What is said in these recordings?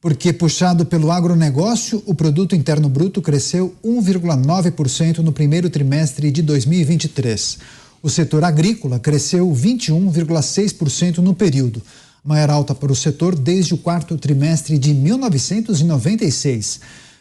porque puxado pelo agronegócio, o produto interno bruto cresceu 1,9% no primeiro trimestre de 2023. O setor agrícola cresceu 21,6% no período, maior alta para o setor desde o quarto trimestre de 1996.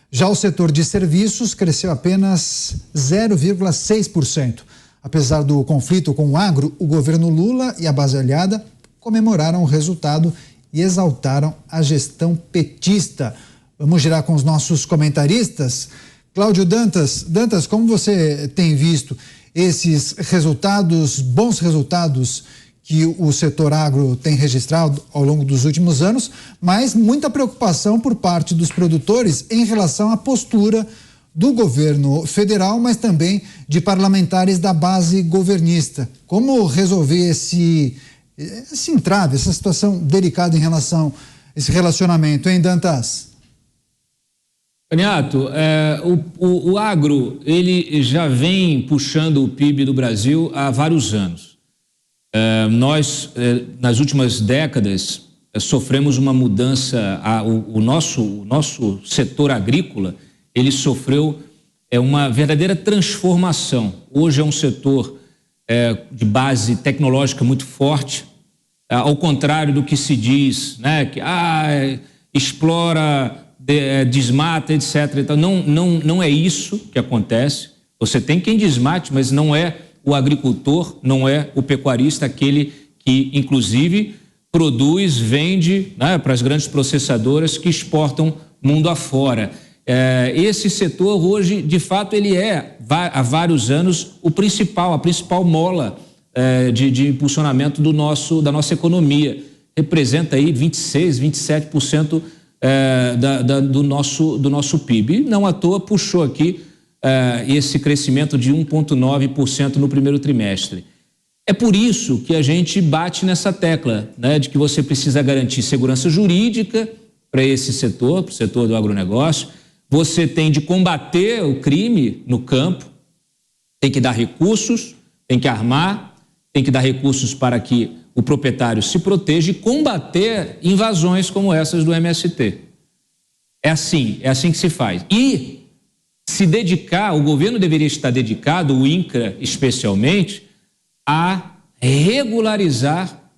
Já o setor de serviços cresceu apenas 0,6%. Apesar do conflito com o agro, o governo Lula e a base aliada comemoraram o resultado e exaltaram a gestão petista. Vamos girar com os nossos comentaristas. Cláudio Dantas. Dantas, como você tem visto esses resultados, bons resultados que o setor agro tem registrado ao longo dos últimos anos, mas muita preocupação por parte dos produtores em relação à postura do governo federal, mas também de parlamentares da base governista. Como resolver esse entrave, essa situação delicada em relação a esse relacionamento, hein, Dantas? Caniato, o agro, ele já vem puxando o PIB do Brasil há vários anos. Nós, nas últimas décadas, sofremos uma mudança, o nosso setor agrícola, ele sofreu uma verdadeira transformação. Hoje é um setor de base tecnológica muito forte, ao contrário do que se diz, né, que explora, desmata, etc. Então, não é isso que acontece. Você tem quem desmate, mas não é o agricultor, não é o pecuarista, aquele que, inclusive, produz, vende, né, para as grandes processadoras que exportam mundo afora. Esse setor hoje, de fato, ele há vários anos a principal mola de impulsionamento da nossa economia. Representa aí 26%, 27% do nosso PIB. E não à toa puxou aqui esse crescimento de 1,9% no primeiro trimestre. É por isso que a gente bate nessa tecla, né, de que você precisa garantir segurança jurídica para esse setor, para o setor do agronegócio. Você tem de combater o crime no campo, tem que dar recursos, tem que armar, tem que dar recursos para que o proprietário se proteja e combater invasões como essas do MST. É assim que se faz. E se dedicar, o governo deveria estar dedicado, o INCRA especialmente, a regularizar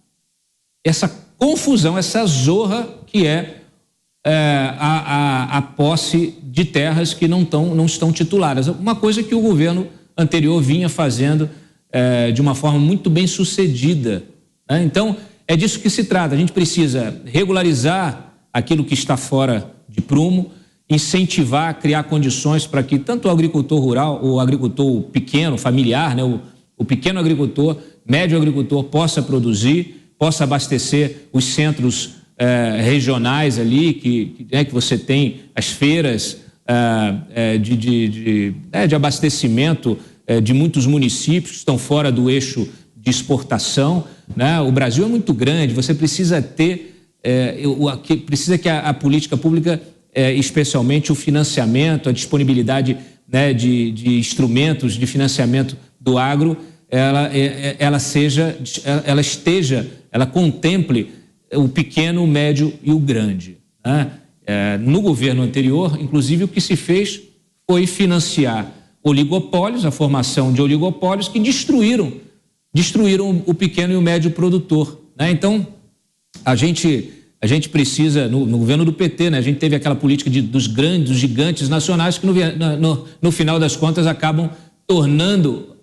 essa confusão, essa zorra que é a posse de terras que não estão tituladas. Uma coisa que o governo anterior vinha fazendo de uma forma muito bem sucedida, né? Então, é disso que se trata. A gente precisa regularizar aquilo que está fora de prumo, incentivar, criar condições para que tanto o agricultor rural, o agricultor pequeno, familiar, né, o pequeno agricultor, médio agricultor possa produzir, possa abastecer os centros regionais ali, que você tem as feiras de abastecimento de muitos municípios que estão fora do eixo de exportação, né? O Brasil é muito grande, você precisa ter, precisa que a política pública, especialmente o financiamento, a disponibilidade, né, de instrumentos de financiamento do agro, ela contemple o pequeno, o médio e o grande, né? No governo anterior, inclusive, o que se fez foi financiar oligopólios, a formação de oligopólios que destruíram o pequeno e o médio produtor, né? Então, a gente precisa, no governo do PT, né, a gente teve aquela política dos gigantes nacionais que no final das contas acabam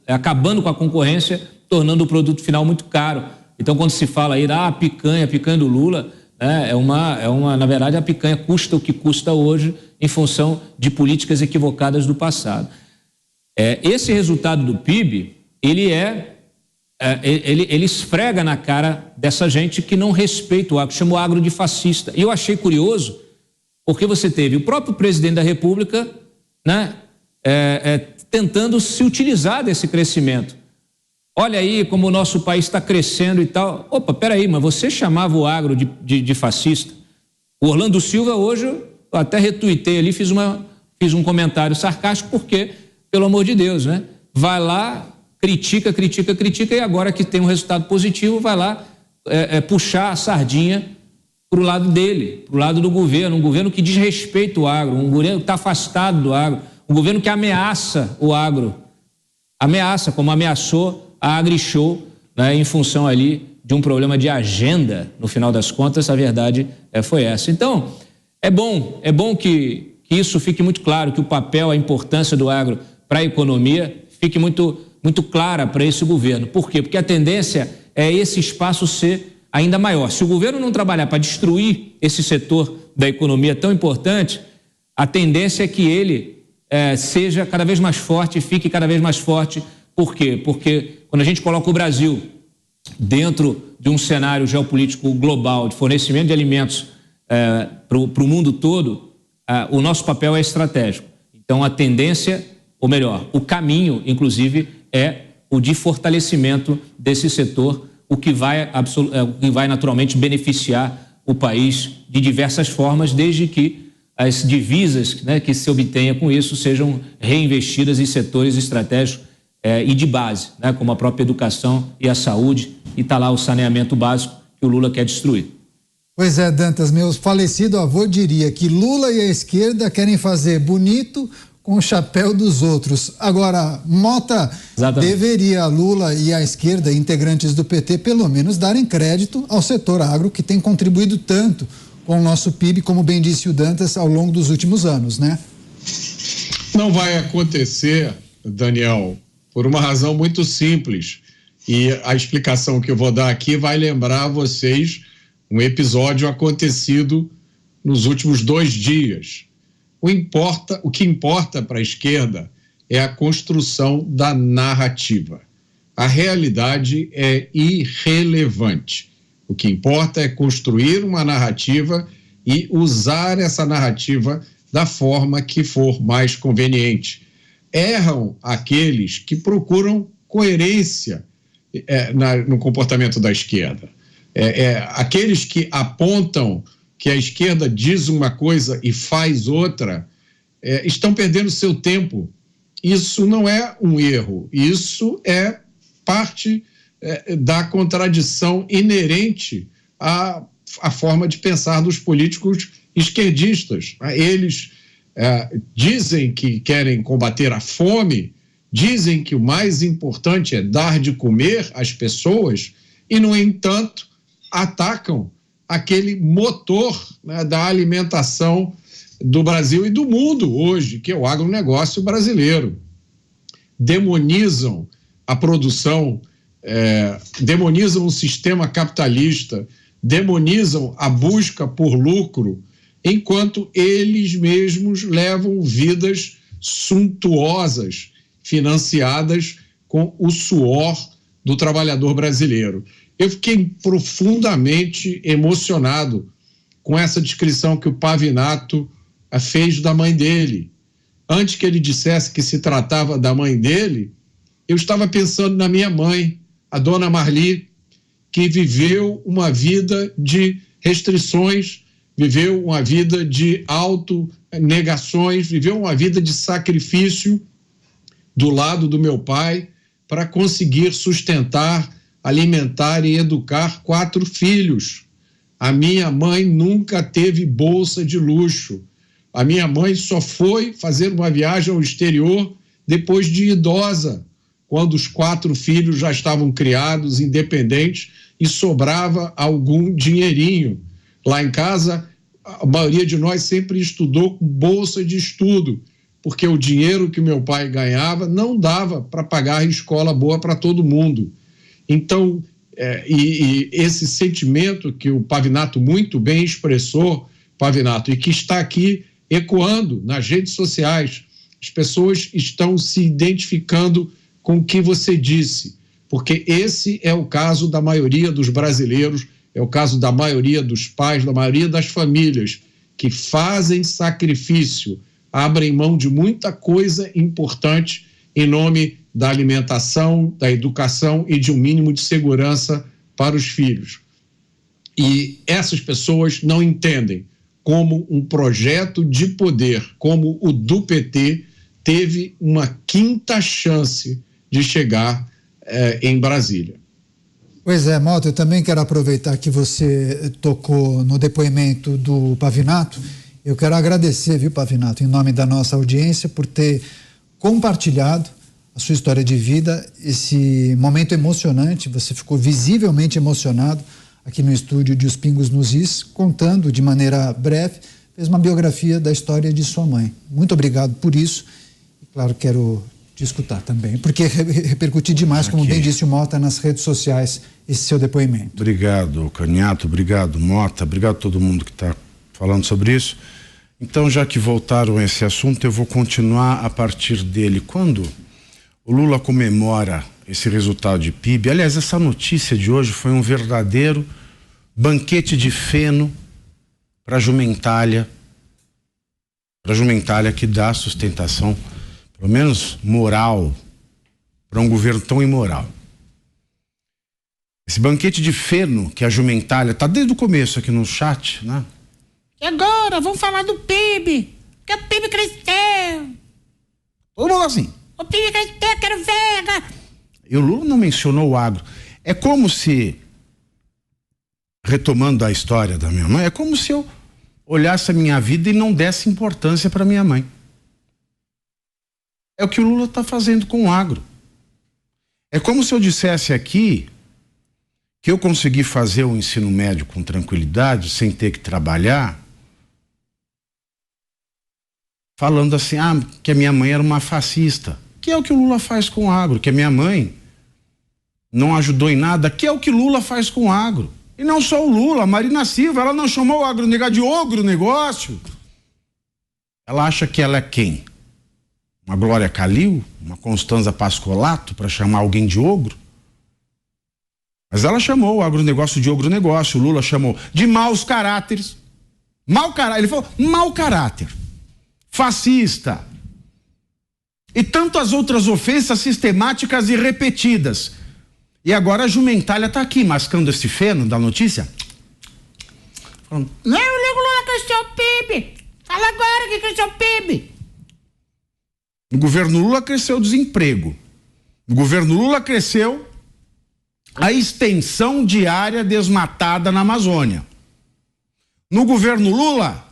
acabando com a concorrência, tornando o produto final muito caro. Então, quando se fala aí a picanha do Lula, né, na verdade, a picanha custa o que custa hoje em função de políticas equivocadas do passado. Esse resultado do PIB, ele esfrega na cara dessa gente que não respeita o agro, chama o agro de fascista. E eu achei curioso, porque você teve o próprio presidente da República, né, tentando se utilizar desse crescimento. Olha aí como o nosso país está crescendo e tal. Opa, peraí, mas você chamava o agro de fascista? O Orlando Silva hoje, eu até retuitei ali, fiz um comentário sarcástico, porque, pelo amor de Deus, né? Vai lá, critica, e agora que tem um resultado positivo, vai lá puxar a sardinha para o lado dele, para o lado do governo, um governo que desrespeita o agro, um governo que está afastado do agro, um governo que ameaça o agro, ameaça, como ameaçou a AgriShow, né, em função ali de um problema de agenda. No final das contas, a verdade foi essa. Então, é bom que isso fique muito claro, que o papel, a importância do agro para a economia fique muito clara para esse governo. Por quê? Porque a tendência é esse espaço ser ainda maior. Se o governo não trabalhar para destruir esse setor da economia tão importante, a tendência é que ele seja cada vez mais forte, fique cada vez mais forte. Por quê? Porque quando a gente coloca o Brasil dentro de um cenário geopolítico global de fornecimento de alimentos para o mundo todo, o nosso papel é estratégico. Então, a tendência, ou melhor, o caminho, inclusive, é o de fortalecimento desse setor, o que vai naturalmente beneficiar o país de diversas formas, desde que as divisas, né, que se obtenha com isso sejam reinvestidas em setores estratégicos e de base, né, como a própria educação e a saúde, e está lá o saneamento básico que o Lula quer destruir. Pois é, Dantas, meu falecido avô diria que Lula e a esquerda querem fazer bonito com o chapéu dos outros. Agora, Mota, exatamente, deveria Lula e a esquerda, integrantes do PT, pelo menos darem crédito ao setor agro, que tem contribuído tanto com o nosso PIB, como bem disse o Dantas, ao longo dos últimos anos, né? Não vai acontecer, Daniel, por uma razão muito simples. E a explicação que eu vou dar aqui vai lembrar a vocês um episódio acontecido nos últimos 2 dias. O que importa para a esquerda é a construção da narrativa. A realidade é irrelevante. O que importa é construir uma narrativa e usar essa narrativa da forma que for mais conveniente. Erram aqueles que procuram coerência no comportamento da esquerda. Aqueles que apontam que a esquerda diz uma coisa e faz outra, estão perdendo seu tempo. Isso não é um erro, isso é parte da contradição inerente à forma de pensar dos políticos esquerdistas. Eles dizem que querem combater a fome, dizem que o mais importante é dar de comer às pessoas e, no entanto, atacam aquele motor, né, da alimentação do Brasil e do mundo hoje, que é o agronegócio brasileiro. Demonizam a produção, demonizam o sistema capitalista, demonizam a busca por lucro, enquanto eles mesmos levam vidas suntuosas, financiadas com o suor do trabalhador brasileiro. Eu fiquei profundamente emocionado com essa descrição que o Pavinato fez da mãe dele. Antes que ele dissesse que se tratava da mãe dele, eu estava pensando na minha mãe, a dona Marli, que viveu uma vida de restrições, viveu uma vida de autonegações, viveu uma vida de sacrifício do lado do meu pai para conseguir sustentar, alimentar e educar 4 filhos. A minha mãe nunca teve bolsa de luxo. A minha mãe só foi fazer uma viagem ao exterior depois de idosa, quando os 4 filhos já estavam criados, independentes, e sobrava algum dinheirinho. Lá em casa, a maioria de nós sempre estudou com bolsa de estudo, porque o dinheiro que meu pai ganhava não dava para pagar a escola boa para todo mundo. Então, esse sentimento que o Pavinato muito bem expressou, Pavinato, e que está aqui ecoando nas redes sociais, as pessoas estão se identificando com o que você disse, porque esse é o caso da maioria dos brasileiros, é o caso da maioria dos pais, da maioria das famílias, que fazem sacrifício, abrem mão de muita coisa importante em nome da alimentação, da educação e de um mínimo de segurança para os filhos. E essas pessoas não entendem como um projeto de poder como o do PT teve uma 5ª chance de chegar em Brasília. Pois é, Mota, eu também quero aproveitar que você tocou no depoimento do Pavinato. Eu quero agradecer, viu, Pavinato, em nome da nossa audiência, por ter compartilhado a sua história de vida, esse momento emocionante. Você ficou visivelmente emocionado aqui no estúdio de Os Pingos nos Is, contando de maneira breve, fez uma biografia da história de sua mãe. Muito obrigado por isso. E, claro, quero te escutar também, porque repercutiu demais, como bem disse o Mota, nas redes sociais, esse seu depoimento. Obrigado, Caniato, obrigado, Mota, obrigado a todo mundo que está falando sobre isso. Então, já que voltaram a esse assunto, eu vou continuar a partir dele. Quando o Lula comemora esse resultado de PIB, aliás, essa notícia de hoje foi um verdadeiro banquete de feno para a jumentalha que dá sustentação, pelo menos moral, para um governo tão imoral. Esse banquete de feno que a jumentalha está desde o começo aqui no chat, né? E agora, vamos falar do PIB, que o PIB cresceu. Todo mundo assim. O PIB cresceu, quero ver. E o Lula não mencionou o agro. É como se, retomando a história da minha mãe, é como se eu olhasse a minha vida e não desse importância para minha mãe. É o que o Lula está fazendo com o agro. É como se eu dissesse aqui que eu consegui fazer o ensino médio com tranquilidade, sem ter que trabalhar, falando assim, que a minha mãe era uma fascista, que é o que o Lula faz com o agro, que a minha mãe não ajudou em nada, que é o que Lula faz com o agro. E não só o Lula, a Marina Silva, ela não chamou o agronegócio de ogro-negócio. Ela acha que ela é quem? Uma Glória Calil? Uma Constanza Pascolato para chamar alguém de ogro? Mas ela chamou o agronegócio de ogro-negócio, o Lula chamou de maus caráteres. Mau caráter, ele falou mau caráter, fascista. E tantas outras ofensas sistemáticas e repetidas. E agora a jumentalha está aqui, mascando esse feno da notícia. Falando, Não, o Lula cresceu o PIB. Fala agora que cresceu o PIB. no governo Lula cresceu o desemprego. No governo Lula cresceu a extensão de área desmatada na Amazônia. No governo Lula,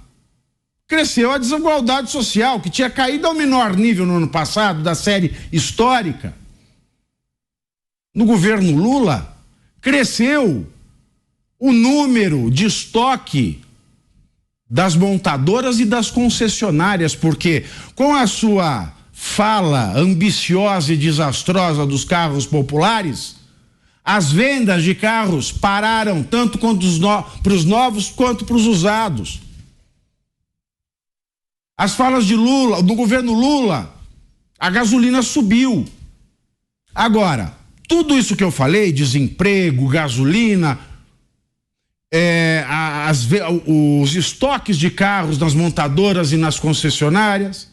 cresceu a desigualdade social, que tinha caído ao menor nível no ano passado, da série histórica. No governo Lula, cresceu o número de estoque das montadoras e das concessionárias, porque com a sua fala ambiciosa e desastrosa dos carros populares, as vendas de carros pararam tanto para os novos quanto para os usados. As falas de Lula, do governo Lula, a gasolina subiu. Agora, tudo isso que eu falei, desemprego, gasolina, os estoques de carros nas montadoras e nas concessionárias,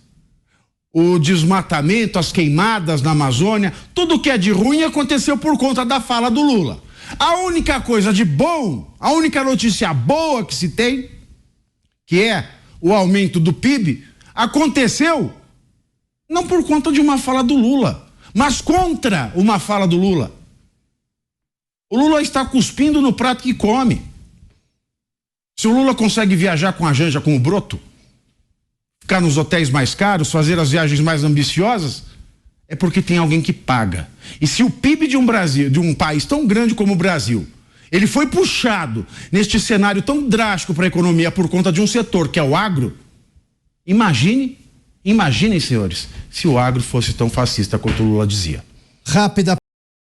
o desmatamento, as queimadas na Amazônia, tudo que é de ruim aconteceu por conta da fala do Lula. A única coisa de bom, a única notícia boa que se tem, que é o aumento do PIB, aconteceu não por conta de uma fala do Lula, mas contra uma fala do Lula. O Lula está cuspindo no prato que come. Se o Lula consegue viajar com a Janja, com o Broto, ficar nos hotéis mais caros, fazer as viagens mais ambiciosas, é porque tem alguém que paga. E se o PIB de um país tão grande como o Brasil, ele foi puxado neste cenário tão drástico para a economia por conta de um setor que é o agro, imaginem, senhores, se o agro fosse tão fascista quanto o Lula dizia. Rápida